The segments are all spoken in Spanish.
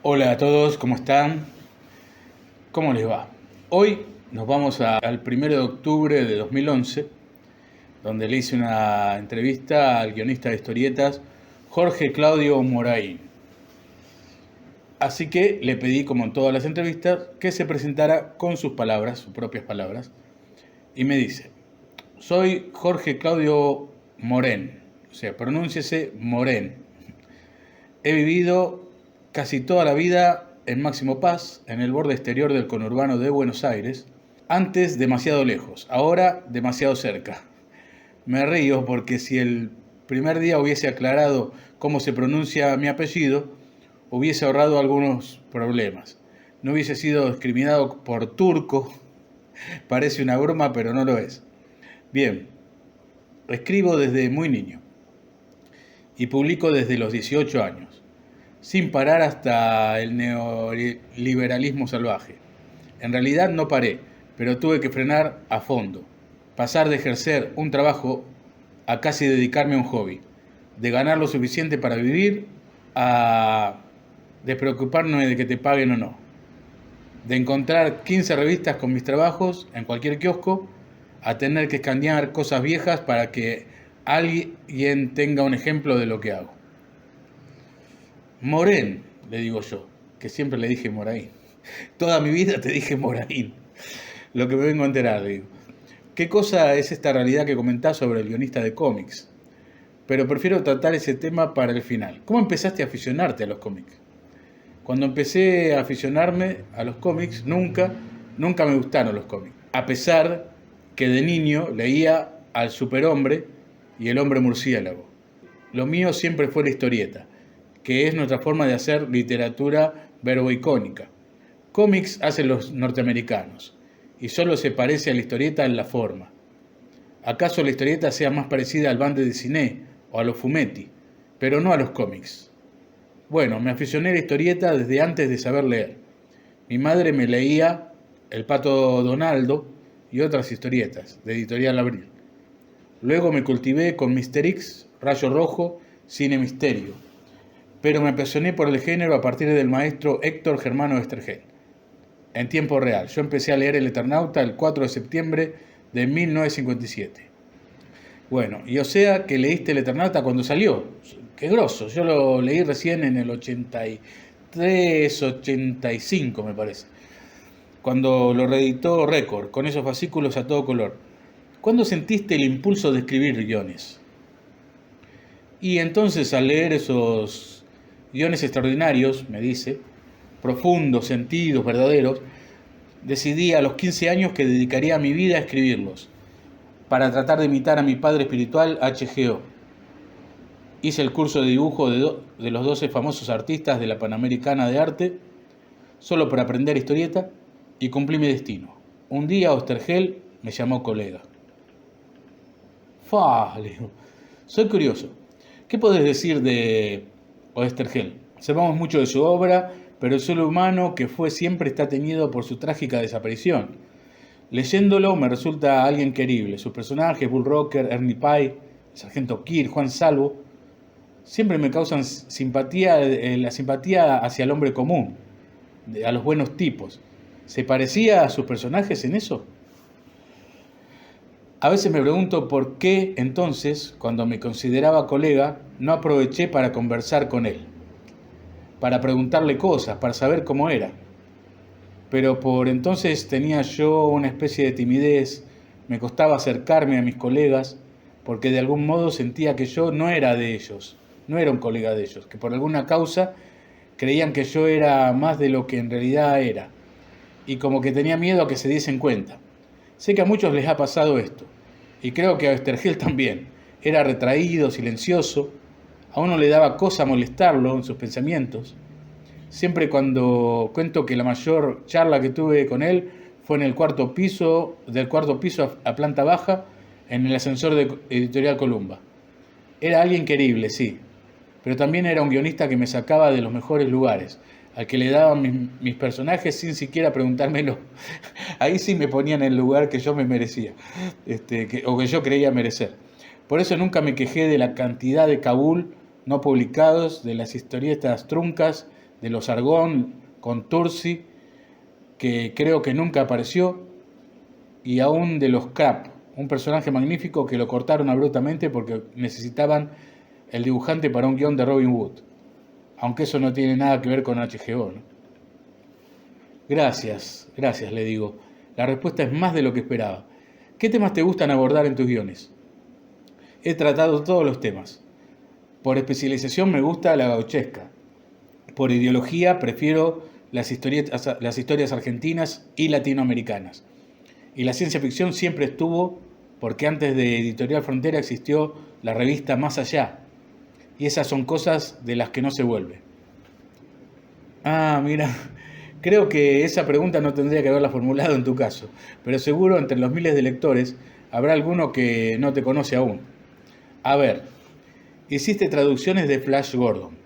Hola a todos, ¿cómo están? ¿Cómo les va? Hoy nos vamos al 1 de octubre de 2011, donde le hice una entrevista al guionista de historietas Jorge Claudio Moraín. Así que le pedí, como en todas las entrevistas, que se presentara con sus palabras, sus propias palabras, y me dice: soy Jorge Claudio Morén, o sea, pronúnciese Morén. He vivido casi toda la vida en Máximo Paz, en el borde exterior del conurbano de Buenos Aires. Antes demasiado lejos, ahora demasiado cerca. Me río porque si el primer día hubiese aclarado cómo se pronuncia mi apellido, hubiese ahorrado algunos problemas. No hubiese sido discriminado por turco. Parece una broma, pero no lo es. Bien, escribo desde muy niño y publico desde los 18 años, sin parar hasta el neoliberalismo salvaje. En realidad no paré, pero tuve que frenar a fondo, pasar de ejercer un trabajo a casi dedicarme a un hobby, de ganar lo suficiente para vivir a despreocuparme de que te paguen o no, de encontrar 15 revistas con mis trabajos en cualquier kiosco, a tener que escanear cosas viejas para que alguien tenga un ejemplo de lo que hago. Morén, le digo yo, que siempre le dije Moraín. Toda mi vida te dije Moraín. Lo que me vengo a enterar, digo. ¿Qué cosa es esta realidad que comentás sobre el guionista de cómics? Pero prefiero tratar ese tema para el final. ¿Cómo empezaste a aficionarte a los cómics? Cuando empecé a aficionarme a los cómics, nunca me gustaron los cómics. A pesar que de niño leía al Superhombre y el Hombre Murciélago. Lo mío siempre fue la historieta, que es nuestra forma de hacer literatura verboicónica. Cómics hacen los norteamericanos, y solo se parece a la historieta en la forma. ¿Acaso la historieta sea más parecida al bande dessinée o a los fumetti, pero no a los cómics? Bueno, me aficioné a la historieta desde antes de saber leer. Mi madre me leía El Pato Donaldo y otras historietas, de Editorial Abril. Luego me cultivé con Mister X, Rayo Rojo, Cine Misterio. Pero me apasioné por el género a partir del maestro Héctor Germano Estergel. En tiempo real, yo empecé a leer El Eternauta el 4 de septiembre de 1957. Bueno, y o sea que leíste El Eternauta cuando salió. Qué grosso, yo lo leí recién en el 83, 85 me parece, cuando lo reeditó Record, con esos fascículos a todo color. ¿Cuándo sentiste el impulso de escribir guiones? Y entonces al leer esos guiones extraordinarios, me dice, profundos, sentidos, verdaderos, decidí a los 15 años que dedicaría mi vida a escribirlos, para tratar de imitar a mi padre espiritual H.G.O. Hice el curso de dibujo de los 12 famosos artistas de la Panamericana de Arte, solo para aprender historieta, y cumplí mi destino. Un día Oesterhel me llamó colega. Le digo, soy curioso. ¿Qué podés decir de Oesterhel? Sabemos mucho de su obra, pero el suelo humano que fue siempre está teñido por su trágica desaparición. Leyéndolo me resulta alguien querible. Sus personajes, Bull Rocker, Ernie Pye, el Sargento Kirk, Juan Salvo, siempre me causan simpatía, la simpatía hacia el hombre común, a los buenos tipos. ¿Se parecía a sus personajes en eso? A veces me pregunto por qué entonces, cuando me consideraba colega, no aproveché para conversar con él, para preguntarle cosas, para saber cómo era. Pero por entonces tenía yo una especie de timidez, me costaba acercarme a mis colegas, porque de algún modo sentía que yo no era de ellos, no era un colega de ellos, que por alguna causa creían que yo era más de lo que en realidad era, y como que tenía miedo a que se diesen cuenta. Sé que a muchos les ha pasado esto, y creo que a Oesterhel también. Era retraído, silencioso, a uno le daba cosa molestarlo en sus pensamientos. Siempre cuando cuento que la mayor charla que tuve con él fue en el cuarto piso, del cuarto piso a planta baja, en el ascensor de Editorial Columba. Era alguien querible, sí, pero también era un guionista que me sacaba de los mejores lugares, al que le daban mis personajes sin siquiera preguntármelo. Ahí sí me ponían en el lugar que yo me merecía, o que yo creía merecer. Por eso nunca me quejé de la cantidad de Kabul no publicados, de las historietas truncas, de los Argón con Tursi, que creo que nunca apareció, y aún de los Crap, un personaje magnífico que lo cortaron abruptamente porque necesitaban el dibujante para un guión de Robin Hood, aunque eso no tiene nada que ver con HGO, ¿no? Gracias, le digo. La respuesta es más de lo que esperaba. ¿Qué temas te gustan abordar en tus guiones? He tratado todos los temas. Por especialización me gusta la gauchesca. Por ideología prefiero las historias argentinas y latinoamericanas. Y la ciencia ficción siempre estuvo, porque antes de Editorial Frontera existió la revista Más Allá. Y esas son cosas de las que no se vuelve. Ah, mira, creo que esa pregunta no tendría que haberla formulado en tu caso, pero seguro entre los miles de lectores habrá alguno que no te conoce aún. A ver, hiciste traducciones de Flash Gordon,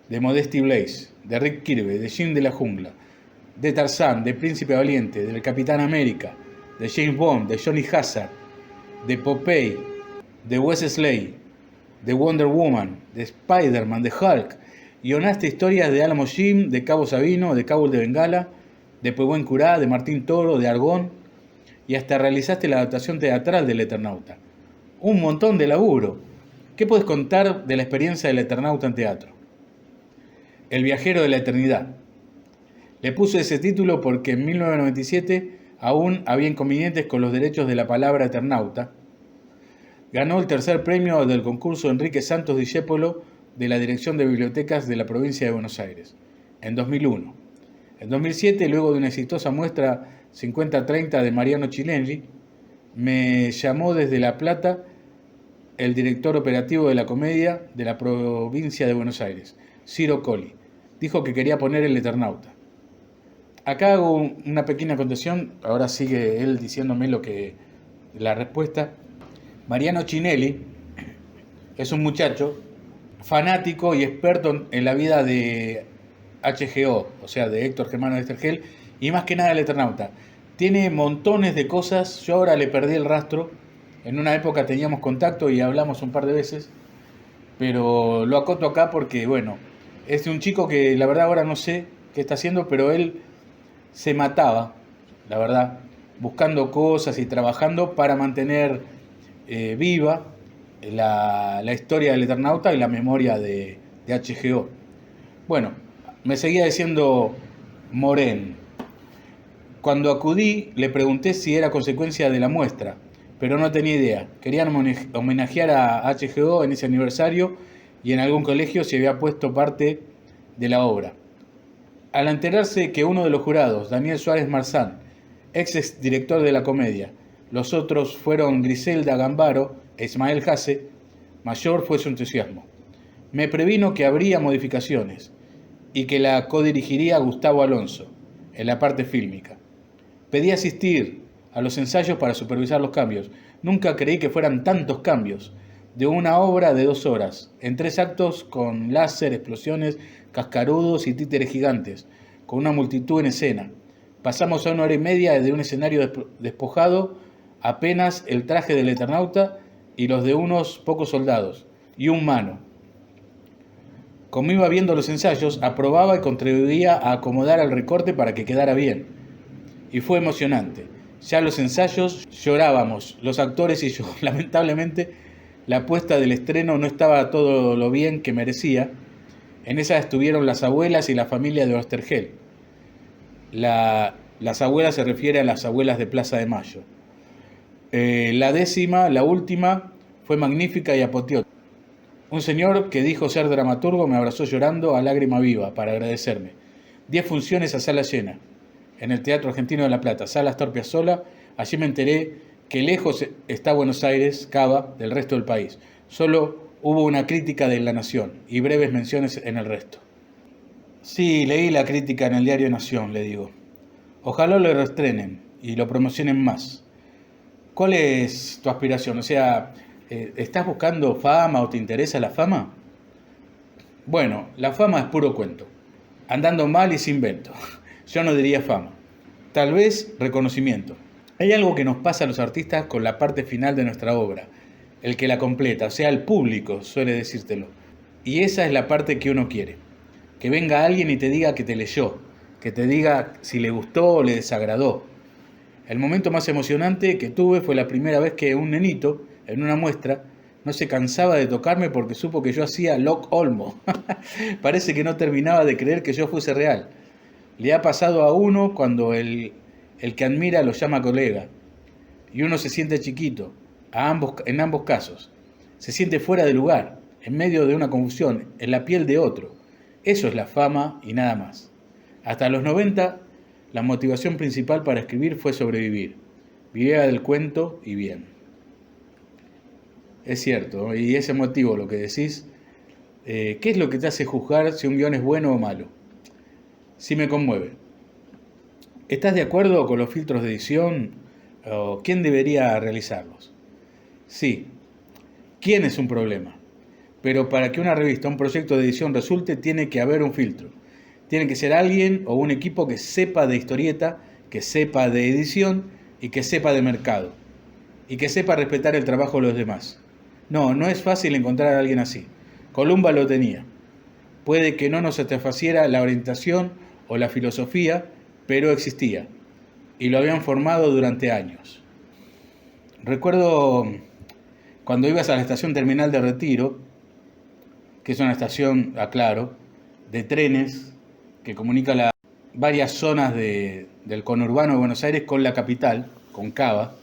de Modesty Blaze, de Rick Kirby, de Jim de la Jungla, de Tarzán, de Príncipe Valiente, del Capitán América, de James Bond, de Johnny Hazard, de Popeye, de Wes Slade, de Wonder Woman, de Spider-Man, de Hulk. Guionaste historias de Alamo Jim, de Cabo Sabino, de Cabo de Bengala, de Pehuen Curá, de Martín Toro, de Argón, y hasta realizaste la adaptación teatral del Eternauta. Un montón de laburo. ¿Qué puedes contar de la experiencia del Eternauta en teatro? El viajero de la eternidad. Le puse ese título porque en 1997 aún había inconvenientes con los derechos de la palabra Eternauta. Ganó el tercer premio del concurso Enrique Santos Discépolo de la Dirección de Bibliotecas de la provincia de Buenos Aires, en 2001. En 2007, luego de una exitosa muestra 50-30 de Mariano Chinelli, me llamó desde La Plata el director operativo de la comedia de la provincia de Buenos Aires, Ciro Colli. Dijo que quería poner el Eternauta. Acá hago una pequeña acotación, ahora sigue él diciéndome la respuesta. Mariano Chinelli es un muchacho fanático y experto en la vida de HGO, o sea, de Héctor Germano Estergel, y más que nada el Eternauta. Tiene montones de cosas, yo ahora le perdí el rastro, en una época teníamos contacto y hablamos un par de veces, pero lo acoto acá porque, bueno, es un chico que la verdad ahora no sé qué está haciendo, pero él se mataba, la verdad, buscando cosas y trabajando para mantener viva la historia del Eternauta y la memoria de HGO. Bueno, me seguía diciendo Morén. Cuando acudí le pregunté si era consecuencia de la muestra, pero no tenía idea. Querían homenajear a HGO en ese aniversario y en algún colegio se había puesto parte de la obra. Al enterarse que uno de los jurados, Daniel Suárez Marzán, ex director de la comedia, los otros fueron Griselda Gambaro e Ismael Hasse, mayor fue su entusiasmo. Me previno que habría modificaciones y que la codirigiría Gustavo Alonso en la parte fílmica. Pedí asistir a los ensayos para supervisar los cambios. Nunca creí que fueran tantos cambios. De una obra de 2 horas, en 3 actos con láser, explosiones, cascarudos y títeres gigantes, con una multitud en escena. Pasamos a 1 hora y media de un escenario despojado, apenas el traje del Eternauta y los de unos pocos soldados, y un mano. Como iba viendo los ensayos, aprobaba y contribuía a acomodar el recorte para que quedara bien. Y fue emocionante. Ya los ensayos llorábamos, los actores y yo. Lamentablemente, la apuesta del estreno no estaba todo lo bien que merecía. En esa estuvieron las abuelas y la familia de Oestergel. Las abuelas se refiere a las abuelas de Plaza de Mayo. La décima, la última, fue magnífica y apoteótica. Un señor que dijo ser dramaturgo me abrazó llorando a lágrima viva para agradecerme. 10 funciones a sala llena, en el Teatro Argentino de La Plata, sala Astor Piazzolla. Allí me enteré que lejos está Buenos Aires, Cava, del resto del país. Solo hubo una crítica de La Nación y breves menciones en el resto. Sí, leí la crítica en el diario Nación, le digo. Ojalá lo reestrenen y lo promocionen más. ¿Cuál es tu aspiración? O sea, ¿estás buscando fama o te interesa la fama? Bueno, la fama es puro cuento. Andando mal y sin vento. Yo no diría fama. Tal vez reconocimiento. Hay algo que nos pasa a los artistas con la parte final de nuestra obra. El que la completa, o sea, el público suele decírtelo. Y esa es la parte que uno quiere. Que venga alguien y te diga que te leyó, que te diga si le gustó o le desagradó. El momento más emocionante que tuve fue la primera vez que un nenito, en una muestra, no se cansaba de tocarme porque supo que yo hacía Lock Olmo. Parece que no terminaba de creer que yo fuese real. Le ha pasado a uno cuando el que admira lo llama colega. Y uno se siente chiquito, en ambos casos. Se siente fuera de lugar, en medio de una confusión, en la piel de otro. Eso es la fama y nada más. Hasta los 90, la motivación principal para escribir fue sobrevivir. Vivía del cuento y bien. Es cierto, y ese motivo, lo que decís, ¿qué es lo que te hace juzgar si un guión es bueno o malo? Sí me conmueve. ¿Estás de acuerdo con los filtros de edición? ¿O quién debería realizarlos? Sí. ¿Quién es un problema? Pero para que una revista, un proyecto de edición resulte, tiene que haber un filtro. Tiene que ser alguien o un equipo que sepa de historieta, que sepa de edición y que sepa de mercado. Y que sepa respetar el trabajo de los demás. No es fácil encontrar a alguien así. Columba lo tenía. Puede que no nos satisfaciera la orientación o la filosofía, pero existía. Y lo habían formado durante años. Recuerdo cuando ibas a la estación terminal de Retiro, que es una estación, aclaro, de trenes que comunica varias zonas del conurbano de Buenos Aires con la capital, con Cava.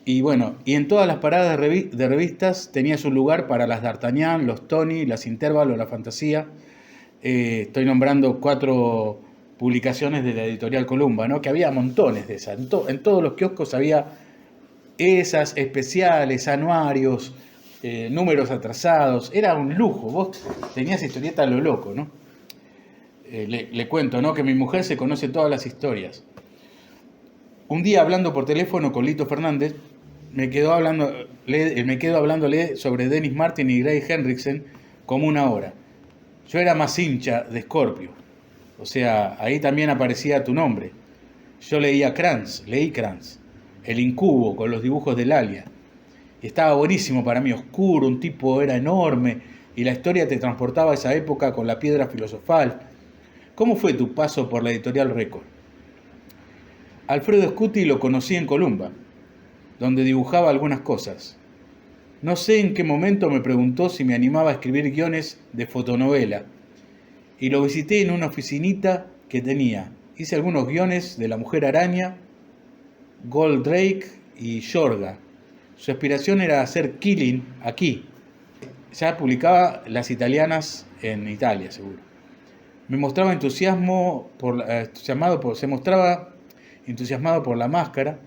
Y bueno, y en todas las paradas de revistas tenías un lugar para las D'Artagnan, los Tony, las Intervalo, la Fantasía. Estoy nombrando 4 publicaciones de la editorial Columba, ¿no? Que había montones de esas. En todos los kioscos había esas especiales, anuarios, números atrasados. Era un lujo. Vos tenías historieta a lo loco, ¿no? Le cuento, ¿no? Que mi mujer se conoce todas las historias. Un día hablando por teléfono con Lito Fernández, me quedo hablándole sobre Dennis Martin y Greg Henriksen como una hora. Yo era más hincha de Scorpio. O sea, ahí también aparecía tu nombre. Yo leí Kranz, El Incubo, con los dibujos del Alia. Y estaba buenísimo para mí, oscuro, un tipo era enorme, y la historia te transportaba a esa época con la piedra filosofal. ¿Cómo fue tu paso por la editorial Record? Alfredo Scuti lo conocí en Columba, donde dibujaba algunas cosas. No sé en qué momento me preguntó si me animaba a escribir guiones de fotonovela, y lo visité en una oficinita que tenía. Hice algunos guiones de La Mujer Araña, Goldrake y Yorga. Su aspiración era hacer Killing aquí. Ya publicaba Las Italianas en Italia, seguro. Se mostraba entusiasmado por La Máscara,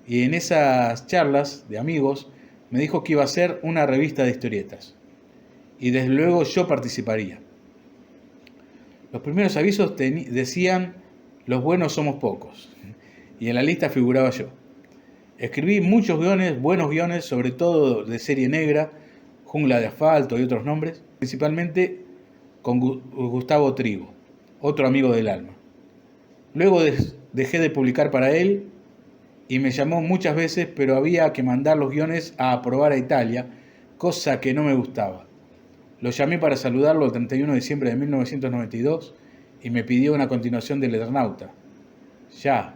y en esas charlas de amigos me dijo que iba a hacer una revista de historietas. Y desde luego yo participaría. Los primeros avisos decían: los buenos somos pocos. Y en la lista figuraba yo. Escribí muchos guiones, buenos guiones, sobre todo de serie negra, Jungla de Asfalto y otros nombres, principalmente con Gustavo Trigo, otro amigo del alma. Luego dejé de publicar para él y me llamó muchas veces, pero había que mandar los guiones a aprobar a Italia, cosa que no me gustaba. Lo llamé para saludarlo el 31 de diciembre de 1992 y me pidió una continuación del Eternauta. Ya,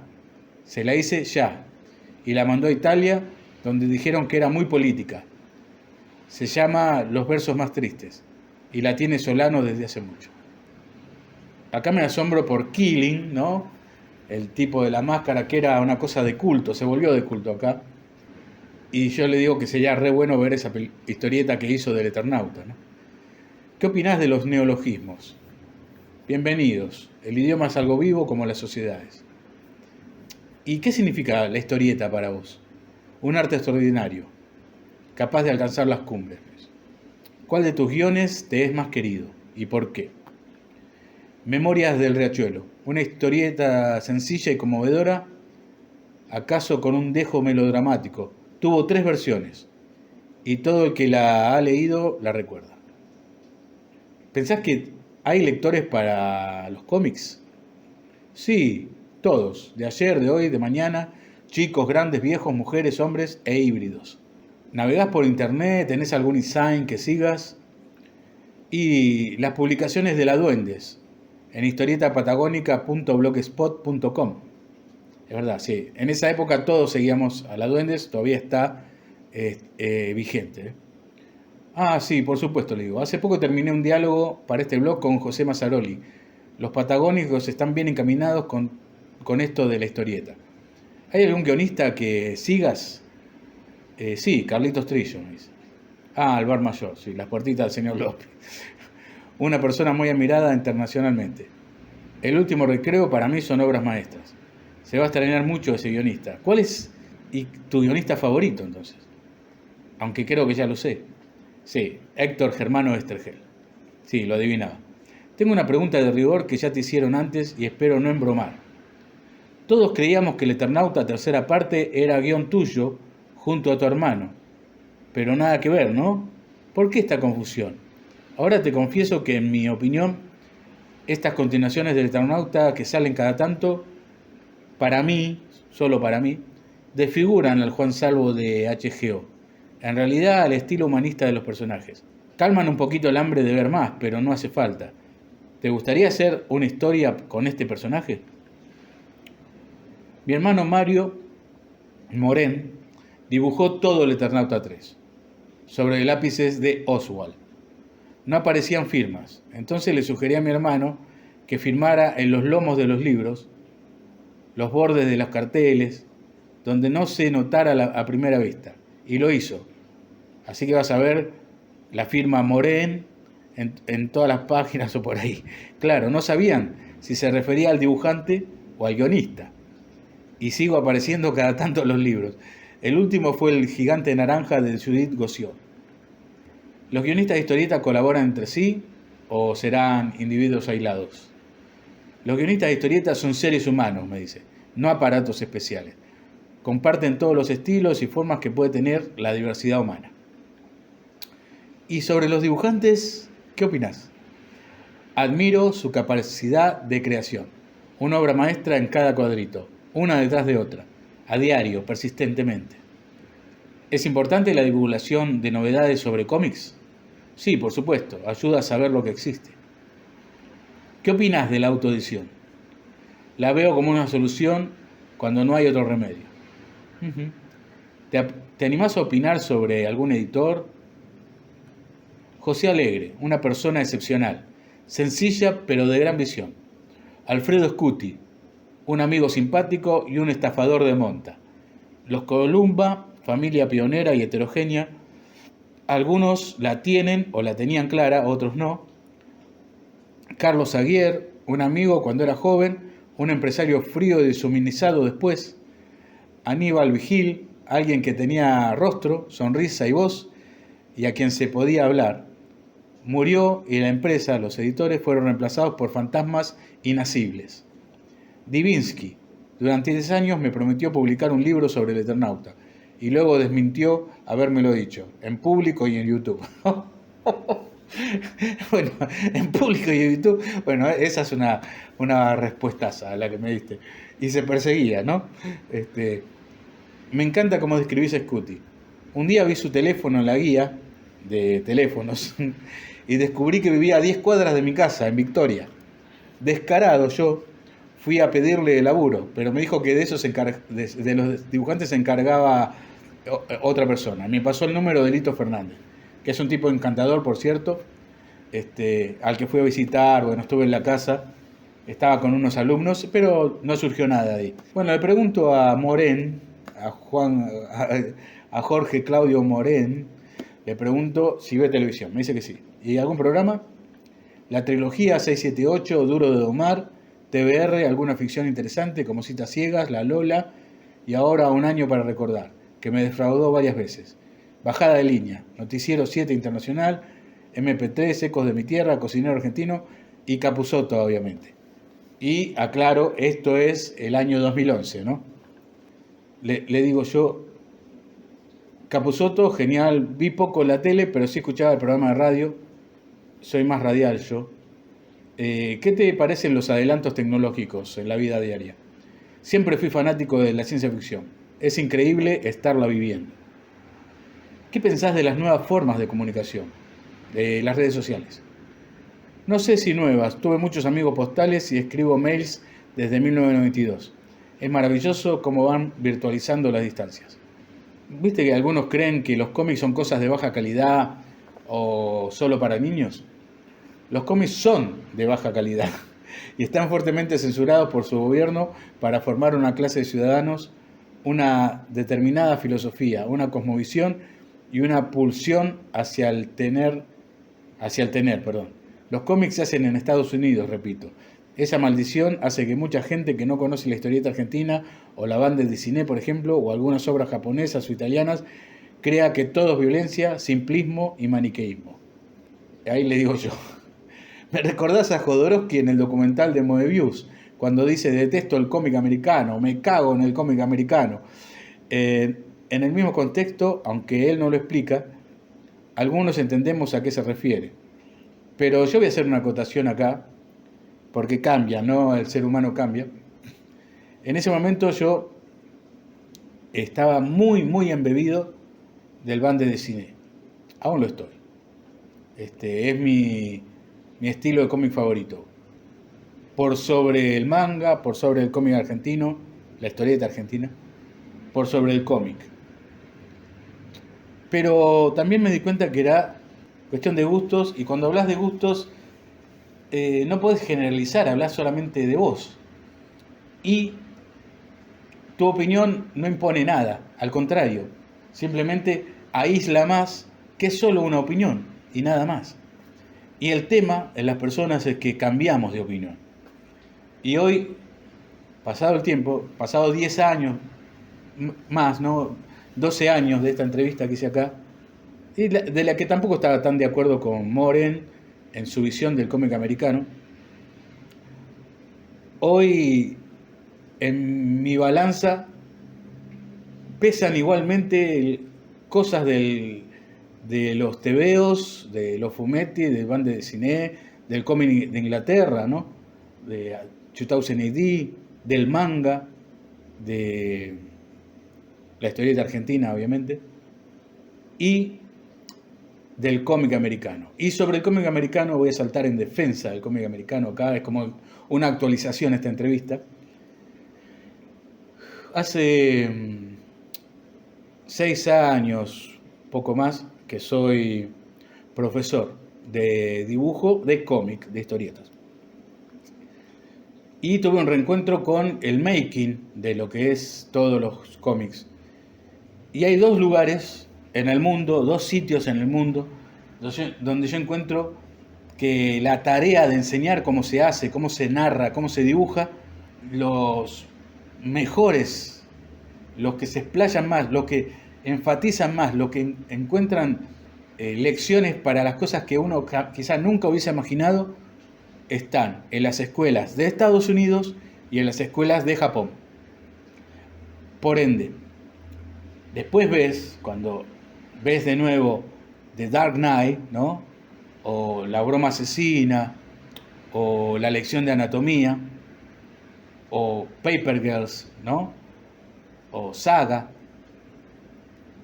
se la hice ya, y la mandó a Italia, donde dijeron que era muy política. Se llama Los versos más tristes, y la tiene Solano desde hace mucho. Acá me asombro por Killing, ¿no? El tipo de La Máscara, que era una cosa de culto, se volvió de culto acá. Y yo le digo que sería re bueno ver esa historieta que hizo del Eternauta, ¿no? ¿Qué opinás de los neologismos? Bienvenidos. El idioma es algo vivo como las sociedades. ¿Y qué significa la historieta para vos? Un arte extraordinario, capaz de alcanzar las cumbres. ¿Cuál de tus guiones te es más querido y por qué? Memorias del Riachuelo, una historieta sencilla y conmovedora, acaso con un dejo melodramático. Tuvo 3 versiones y todo el que la ha leído la recuerda. ¿Pensás que hay lectores para los cómics? Sí, todos, de ayer, de hoy, de mañana, chicos, grandes, viejos, mujeres, hombres e híbridos. ¿Navegás por internet? ¿Tenés algún insign que sigas? Y las publicaciones de la Duendes en historietapatagónica.blogspot.com. Es verdad, sí. En esa época todos seguíamos a la Duendes, todavía está vigente. Ah, sí, por supuesto, le digo. Hace poco terminé un diálogo para este blog con José Mazzaroli. Los patagónicos están bien encaminados con esto de la historieta. ¿Hay algún guionista que sigas? Sí, Carlitos Trillo, me dice. Ah, el bar mayor, sí, las puertitas del señor López. Una persona muy admirada internacionalmente. El último recreo para mí son obras maestras. Se va a extrañar mucho ese guionista. ¿Cuál es tu guionista favorito entonces? Aunque creo que ya lo sé. Sí, Héctor Germano Estergel. Sí, lo adivinaba. Tengo una pregunta de rigor que ya te hicieron antes y espero no embromar. Todos creíamos que el Eternauta tercera parte era guión tuyo junto a tu hermano. Pero nada que ver, ¿no? ¿Por qué esta confusión? Ahora te confieso que en mi opinión, estas continuaciones del Eternauta que salen cada tanto, para mí, solo para mí, desfiguran al Juan Salvo de HGO. En realidad, al estilo humanista de los personajes. Calman un poquito el hambre de ver más, pero no hace falta. ¿Te gustaría hacer una historia con este personaje? Mi hermano Mario Morén dibujó todo el Eternauta 3, sobre lápices de Oswald. No aparecían firmas, entonces le sugerí a mi hermano que firmara en los lomos de los libros, los bordes de los carteles, donde no se notara a primera vista. Y lo hizo. Así que vas a ver la firma Morén en todas las páginas o por ahí. Claro, no sabían si se refería al dibujante o al guionista. Y sigo apareciendo cada tanto en los libros. El último fue El gigante naranja de Judith Gosciot. ¿Los guionistas de historieta colaboran entre sí o serán individuos aislados? Los guionistas de historieta son seres humanos, me dice, no aparatos especiales. Comparten todos los estilos y formas que puede tener la diversidad humana. Y sobre los dibujantes, ¿qué opinas? Admiro su capacidad de creación. Una obra maestra en cada cuadrito, una detrás de otra, a diario, persistentemente. ¿Es importante la divulgación de novedades sobre cómics? Sí, por supuesto, ayuda a saber lo que existe. ¿Qué opinas de la autoedición? La veo como una solución cuando no hay otro remedio. ¿Te animás a opinar sobre algún editor? José Alegre, una persona excepcional, sencilla pero de gran visión. Alfredo Scuti, un amigo simpático y un estafador de monta. Los Columba, familia pionera y heterogénea, algunos la tienen o la tenían clara, otros no. Carlos Aguier, un amigo cuando era joven, un empresario frío y deshumanizado después. Aníbal Vigil, alguien que tenía rostro, sonrisa y voz, y a quien se podía hablar. Murió y la empresa, los editores, fueron reemplazados por fantasmas inacibles. Divinsky, durante 10 años me prometió publicar un libro sobre el Eternauta, y luego desmintió habérmelo dicho, en público y en YouTube. Bueno, en público y en YouTube, bueno, esa es una respuestaza a la que me diste. Y se perseguía, ¿no? Me encanta cómo describís a Scuti. Un día vi su teléfono en la guía de teléfonos y descubrí que vivía a 10 cuadras de mi casa, en Victoria. Descarado yo, fui a pedirle laburo, pero me dijo que de los dibujantes se encargaba otra persona. Me pasó el número de Lito Fernández, que es un tipo encantador, por cierto, al que fui a visitar, bueno, estuve en la casa, estaba con unos alumnos, pero no surgió nada de ahí. Bueno, le pregunto a Morén, a Jorge Claudio Morén, le pregunto si ve televisión, me dice que sí. ¿Y algún programa? La trilogía 678, Duro de domar, TBR, alguna ficción interesante como Citas ciegas, La Lola y ahora Un año para recordar, que me defraudó varias veces. Bajada de línea, Noticiero 7 Internacional, MP3, Ecos de mi Tierra, Cocinero Argentino y Capusotto, obviamente. Y aclaro, esto es el año 2011, ¿no? Le digo yo, Capusotto, genial, vi poco la tele, pero sí escuchaba el programa de radio, soy más radial yo. ¿Qué te parecen los adelantos tecnológicos en la vida diaria? Siempre fui fanático de la ciencia ficción, es increíble estarla viviendo. ¿Qué pensás de las nuevas formas de comunicación, de las redes sociales? No sé si nuevas, tuve muchos amigos postales y escribo mails desde 1992. Es maravilloso cómo van virtualizando las distancias. ¿Viste que algunos creen que los cómics son cosas de baja calidad o solo para niños? Los cómics son de baja calidad y están fuertemente censurados por su gobierno para formar una clase de ciudadanos, una determinada filosofía, una cosmovisión y una pulsión hacia el tener. Los cómics se hacen en Estados Unidos, repito. Esa maldición hace que mucha gente que no conoce la historieta argentina o la banda de cine, por ejemplo, o algunas obras japonesas o italianas, crea que todo es violencia, simplismo y maniqueísmo. Ahí le digo yo. Me recordás a Jodorowsky en el documental de Moebius, cuando dice detesto el cómic americano, me cago en el cómic americano. En el mismo contexto, aunque él no lo explica, algunos entendemos a qué se refiere. Pero yo voy a hacer una acotación acá, porque cambia, ¿no? El ser humano cambia. En ese momento yo estaba muy, muy embebido del bande de cine. Aún lo estoy. Es mi estilo de cómic favorito. Por sobre el manga, por sobre el cómic argentino, la historieta argentina, por sobre el cómic. Pero también me di cuenta que era cuestión de gustos, y cuando hablas de gustos, no podés generalizar, hablas solamente de vos. Y tu opinión no impone nada, al contrario, simplemente aísla más que es solo una opinión y nada más. Y el tema en las personas es que cambiamos de opinión. Y hoy, pasado el tiempo, pasados 10 años más, ¿no? 12 años de esta entrevista que hice acá, y de la que tampoco estaba tan de acuerdo con Moren en su visión del cómic americano, hoy en mi balanza pesan igualmente cosas de los tebeos, de los fumetti, del bande de cine, del cómic de Inglaterra, ¿no? De 2000 AD, del manga, de la historieta argentina, obviamente, y del cómic americano. Y sobre el cómic americano voy a saltar en defensa del cómic americano acá, es como una actualización esta entrevista. Hace 6 años, poco más, que soy profesor de dibujo de cómic, de historietas. Y tuve un reencuentro con el making de lo que es todos los cómics. Y hay 2 lugares en el mundo, 2 sitios en el mundo, donde yo encuentro que la tarea de enseñar cómo se hace, cómo se narra, cómo se dibuja, los mejores, los que se explayan más, los que enfatizan más, los que encuentran lecciones para las cosas que uno quizás nunca hubiese imaginado, están en las escuelas de Estados Unidos y en las escuelas de Japón. Por ende, después cuando ves de nuevo The Dark Knight, ¿no? O La broma asesina, o La lección de anatomía, o Paper Girls, ¿no? O Saga,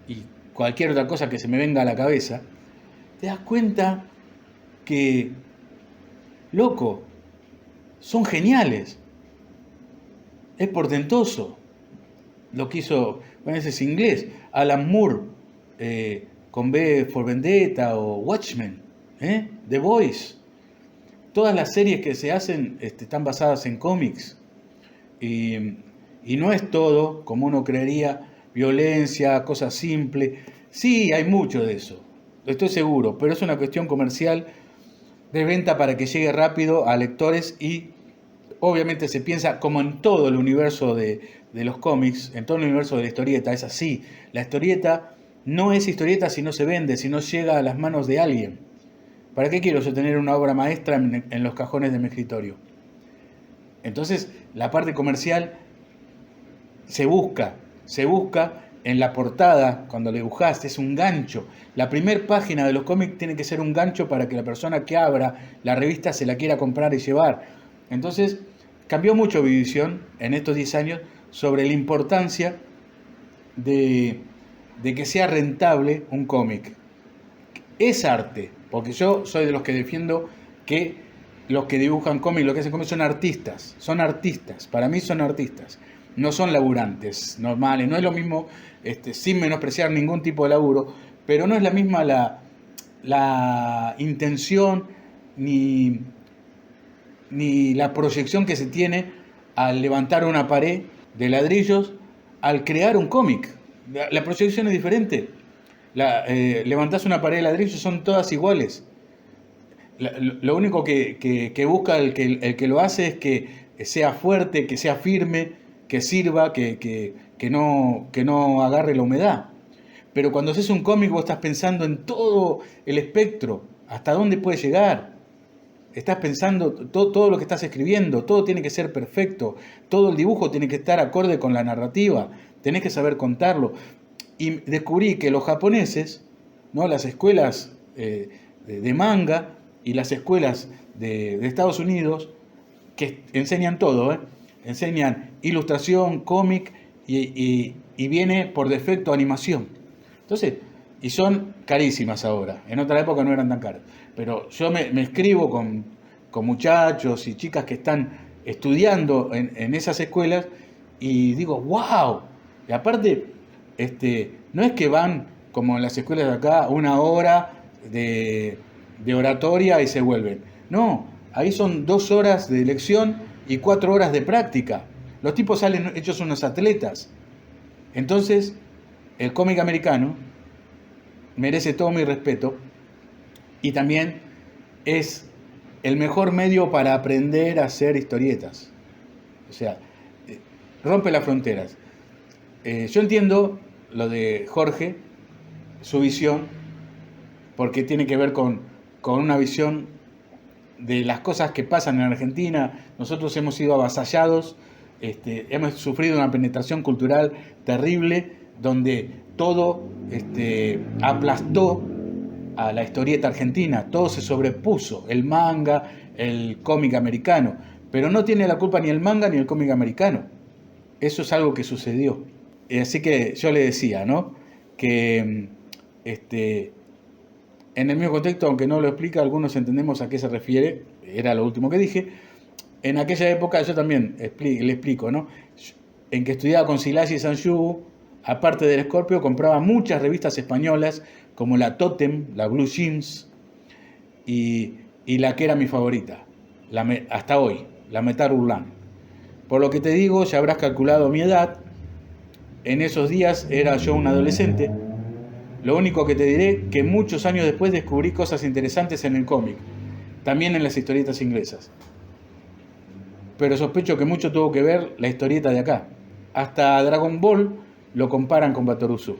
y cualquier otra cosa que se me venga a la cabeza, te das cuenta que, loco, son geniales. Es portentoso lo que hizo, bueno, ese es inglés, Alan Moore, con V for Vendetta, o Watchmen, The Boys. Todas las series que se hacen están basadas en cómics. Y no es todo, como uno creería, violencia, cosas simples. Sí, hay mucho de eso, estoy seguro, pero es una cuestión comercial de venta para que llegue rápido a lectores, y obviamente se piensa, como en todo el universo de los cómics, en todo el universo de la historieta, es así. La historieta no es historieta si no se vende, si no llega a las manos de alguien. ¿Para qué quiero yo tener una obra maestra en los cajones de mi escritorio? Entonces, la parte comercial se busca en la portada, cuando le dibujaste, es un gancho. La primera página de los cómics tiene que ser un gancho para que la persona que abra la revista se la quiera comprar y llevar. Entonces, cambió mucho mi visión en estos 10 años sobre la importancia de que sea rentable un cómic. Es arte, porque yo soy de los que defiendo que los que dibujan cómics, los que hacen cómics son artistas, para mí son artistas, no son laburantes normales, no es lo mismo, sin menospreciar ningún tipo de laburo, pero no es la misma la intención ni la proyección que se tiene al levantar una pared de ladrillos, al crear un cómic. La proyección es diferente. Levantás una pared de ladrillos, son todas iguales. Lo único que busca el que lo hace es que sea fuerte, que sea firme, que sirva, que no agarre la humedad. Pero cuando haces un cómic vos estás pensando en todo el espectro, hasta dónde puede llegar. Estás pensando todo lo que estás escribiendo, todo tiene que ser perfecto, todo el dibujo tiene que estar acorde con la narrativa, tenés que saber contarlo. Y descubrí que los japoneses, ¿no?, las escuelas de manga y las escuelas de Estados Unidos, que enseñan todo, enseñan ilustración, cómic y viene por defecto animación. Entonces, y son carísimas ahora, en otra época no eran tan caras. Pero yo me escribo con muchachos y chicas que están estudiando en esas escuelas y digo, wow. Y aparte, no es que van como en las escuelas de acá, 1 hora de oratoria y se vuelven. No, ahí son 2 horas de lección y 4 horas de práctica. Los tipos salen hechos unos atletas. Entonces, el cómic americano merece todo mi respeto y también es el mejor medio para aprender a hacer historietas. O sea, rompe las fronteras. Yo entiendo lo de Jorge, su visión, porque tiene que ver con una visión de las cosas que pasan en Argentina. Nosotros hemos sido avasallados, hemos sufrido una penetración cultural terrible, donde todo aplastó a la historieta argentina, todo se sobrepuso, el manga, el cómic americano, pero no tiene la culpa ni el manga ni el cómic americano. Eso es algo que sucedió. Así que yo le decía, ¿no?, que en el mismo contexto, aunque no lo explica, algunos entendemos a qué se refiere, era lo último que dije. En aquella época yo también le explico, ¿no?, en que estudiaba con Silasi y Sanju, aparte del Scorpio, compraba muchas revistas españolas, como la Totem, la Blue Jeans, y la que era mi favorita, hasta hoy, la Metar Hurlan. Por lo que te digo, ya habrás calculado mi edad. En esos días era yo un adolescente. Lo único que te diré, que muchos años después descubrí cosas interesantes en el cómic, también en las historietas inglesas. Pero sospecho que mucho tuvo que ver la historieta de acá. Hasta Dragon Ball lo comparan con Batorusu.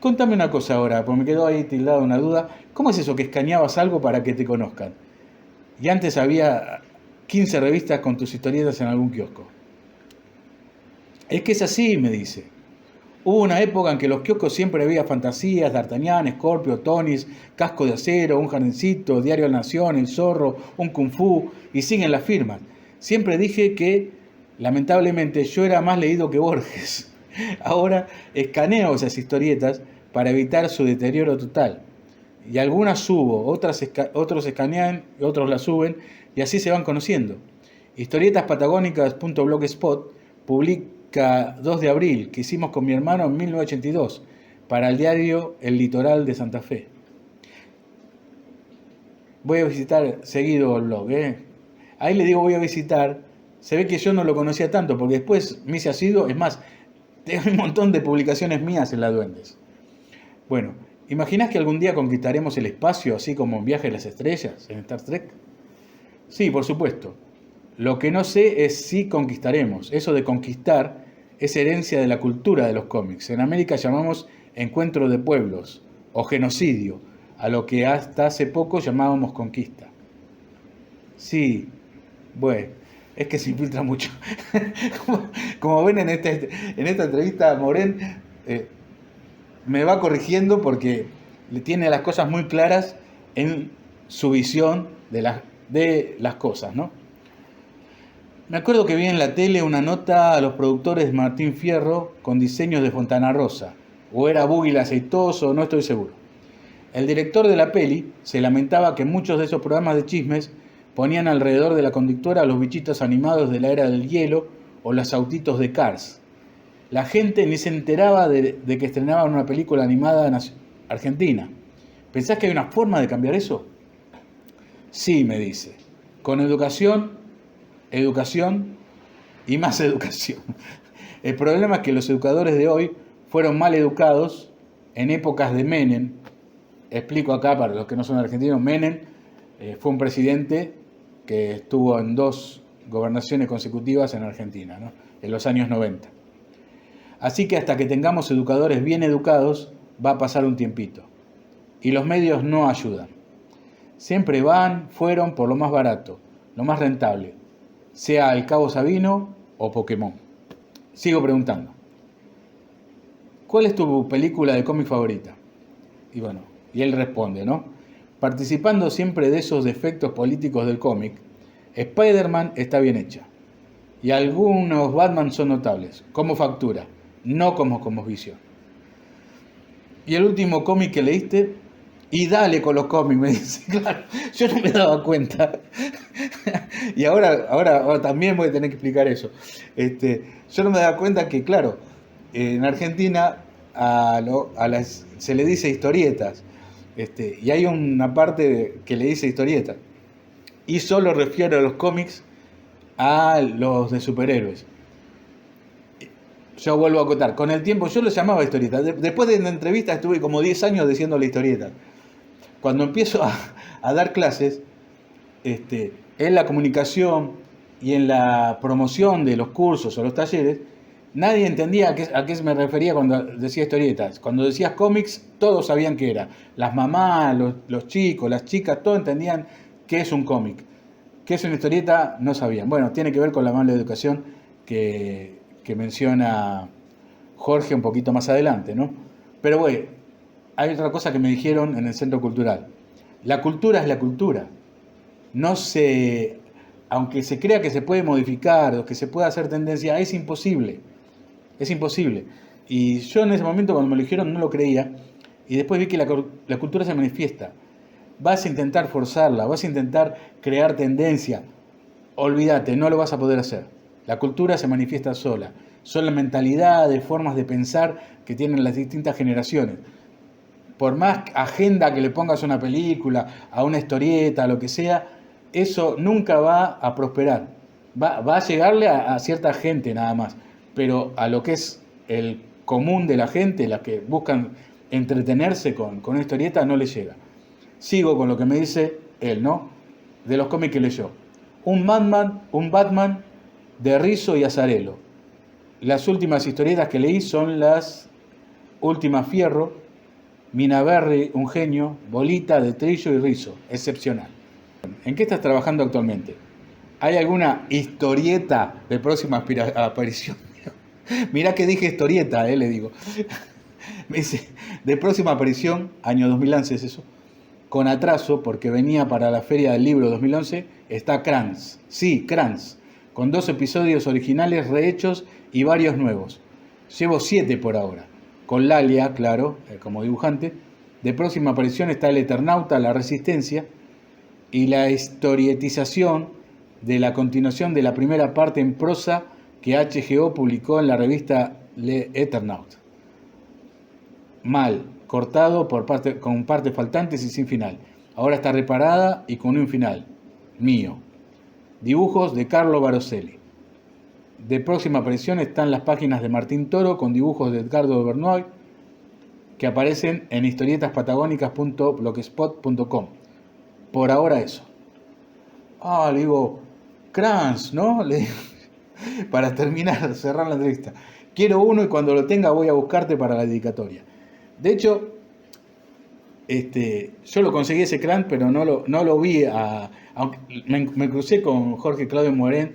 Contame una cosa ahora, porque me quedó ahí tildada una duda. ¿Cómo es eso que escaneabas algo para que te conozcan? Y antes había 15 revistas con tus historietas en algún kiosco. Es que es así, me dice. Hubo una época en que en los kioscos siempre había fantasías, D'Artagnan, Scorpio, Tonis, Casco de Acero, Un Jardincito, Diario de la Nación, El Zorro, un Kung Fu, y siguen las firmas. Siempre dije que, lamentablemente, yo era más leído que Borges. Ahora escaneo esas historietas para evitar su deterioro total. Y algunas subo, otros escanean y otros las suben, y así se van conociendo. Historietaspatagónicas.blogspot publica 2 de abril, que hicimos con mi hermano en 1982, para el diario El Litoral de Santa Fe. Voy a visitar seguido el blog, Ahí le digo voy a visitar. Se ve que yo no lo conocía tanto, porque después me hice asiduo. Es más, tengo un montón de publicaciones mías en la Duendes. Bueno, ¿imaginás que algún día conquistaremos el espacio, así como en Viaje a las Estrellas, en Star Trek? Sí, por supuesto. Lo que no sé es si conquistaremos. Eso de conquistar es herencia de la cultura de los cómics. En América llamamos encuentro de pueblos o genocidio, a lo que hasta hace poco llamábamos conquista. Sí, bueno, es que se infiltra mucho. Como ven en esta entrevista, Morén me va corrigiendo porque le tiene las cosas muy claras en su visión de las cosas, ¿no? Me acuerdo que vi en la tele una nota a los productores de Martín Fierro con diseños de Fontana Rosa, o era Buggy el Aceitoso, no estoy seguro. El director de la peli se lamentaba que muchos de esos programas de chismes ponían alrededor de la conductora a los bichitos animados de la era del hielo o los autitos de Cars. La gente ni se enteraba de que estrenaban una película animada argentina. ¿Pensás que hay una forma de cambiar eso? Sí, me dice. Con educación, educación y más educación. El problema es que los educadores de hoy fueron mal educados en épocas de Menem. Explico acá para los que no son argentinos. Menem fue un presidente que estuvo en 2 gobernaciones consecutivas en Argentina, ¿no? En los años 90. Así que hasta que tengamos educadores bien educados, va a pasar un tiempito. Y los medios no ayudan. Siempre fueron por lo más barato, lo más rentable, sea El Cabo Sabino o Pokémon. Sigo preguntando. ¿Cuál es tu película de cómic favorita? Y bueno, y él responde, ¿no? Participando siempre de esos defectos políticos del cómic, Spider-Man está bien hecha. Y algunos Batman son notables, como factura, no como visión. Y el último cómic que leíste, y dale con los cómics, me dice, claro, yo no me daba cuenta. Y ahora también voy a tener que explicar eso. Yo no me daba cuenta que, claro, en Argentina se le dice historietas. Y hay una parte que le dice historieta. Y solo refiere a los cómics a los de superhéroes. Yo vuelvo a acotar. Con el tiempo yo lo llamaba historieta. Después de una entrevista estuve como 10 años diciendo la historieta. Cuando empiezo a dar clases, en la comunicación y en la promoción de los cursos o los talleres, nadie entendía a qué me refería cuando decía historietas. Cuando decías cómics, todos sabían qué era. Las mamás, los chicos, las chicas, todos entendían qué es un cómic. ¿Qué es una historieta? No sabían. Bueno, tiene que ver con la mala educación que menciona Jorge un poquito más adelante, ¿no? Pero bueno, hay otra cosa que me dijeron en el centro cultural. La cultura es la cultura. Aunque se crea que se puede modificar o que se puede hacer tendencia, es imposible. Es imposible. Y yo en ese momento cuando me lo dijeron no lo creía. Y después vi que la cultura se manifiesta. Vas a intentar forzarla, vas a intentar crear tendencia. Olvídate, no lo vas a poder hacer. La cultura se manifiesta sola. Son las mentalidades, formas de pensar que tienen las distintas generaciones. Por más agenda que le pongas a una película, a una historieta, a lo que sea, eso nunca va a prosperar. Va a llegarle a cierta gente nada más. Pero a lo que es el común de la gente, la que buscan entretenerse con una historieta, no le llega. Sigo con lo que me dice él, ¿no? De los cómics que leyó. Un Batman de Rizzo y Azzarello. Las últimas historietas que leí son las últimas Fierro, Mina Berry, un genio, Bolita de Trillo y Rizzo, excepcional. ¿En qué estás trabajando actualmente? ¿Hay alguna historieta de próxima aparición? Mirá que dije historieta, le digo. Me dice, de próxima aparición, año 2011 es eso, con atraso, porque venía para la Feria del Libro 2011, está Krantz. Sí, Krantz, con 2 episodios originales rehechos y varios nuevos. Llevo 7 por ahora. Con Lalia, claro, como dibujante. De próxima aparición está El Eternauta, La Resistencia, y la historietización de la continuación de la primera parte en prosa que HGO publicó en la revista Le Eternaut. Mal, cortado con partes faltantes y sin final. Ahora está reparada y con un final. Mío. Dibujos de Carlo Baroselli. De próxima aparición están las páginas de Martín Toro con dibujos de Edgardo Bernoy que aparecen en historietaspatagónicas.blogspot.com. Por ahora eso. Le digo, Krantz, ¿no? Le digo, para terminar, cerrar la entrevista. Quiero uno y cuando lo tenga voy a buscarte para la dedicatoria. De hecho, yo lo conseguí ese Krantz, pero no lo vi. Aunque me crucé con Jorge Claudio Morén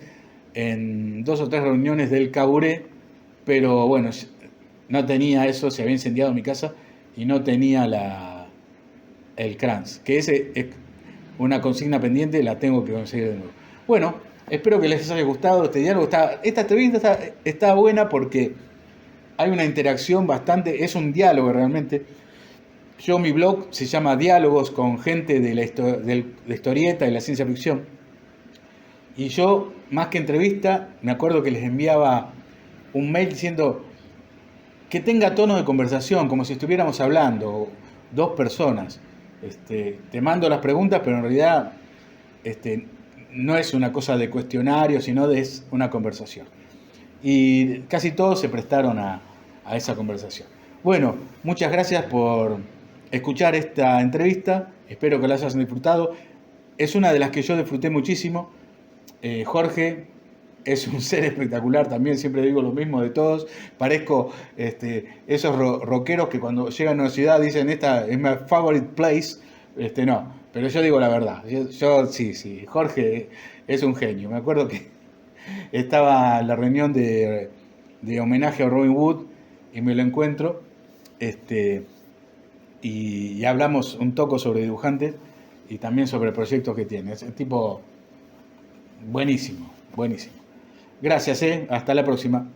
en 2 o 3 reuniones del Caburé, pero bueno, no tenía eso, se había incendiado mi casa y no tenía el Krantz, que ese es una consigna pendiente, la tengo que conseguir de nuevo. Bueno, espero que les haya gustado este diálogo. Esta entrevista está buena porque hay una interacción bastante, es un diálogo realmente, Yo, mi blog se llama Diálogos con gente de la historieta y la ciencia ficción. Y yo, más que entrevista, me acuerdo que les enviaba un mail diciendo que tenga tono de conversación, como si estuviéramos hablando, dos personas. Te mando las preguntas, pero en realidad no es una cosa de cuestionario, sino es una conversación. Y casi todos se prestaron a esa conversación. Bueno, muchas gracias por escuchar esta entrevista, espero que la hayas disfrutado. Es una de las que yo disfruté muchísimo. Jorge es un ser espectacular también, siempre digo lo mismo de todos. Parezco esos rockeros que cuando llegan a una ciudad dicen esta es mi favorite place. No, pero yo digo la verdad. Yo sí, Jorge es un genio. Me acuerdo que estaba en la reunión de homenaje a Robin Hood y me lo encuentro y hablamos un toco sobre dibujantes y también sobre proyectos que tiene. Es un tipo buenísimo, buenísimo. Gracias, hasta la próxima.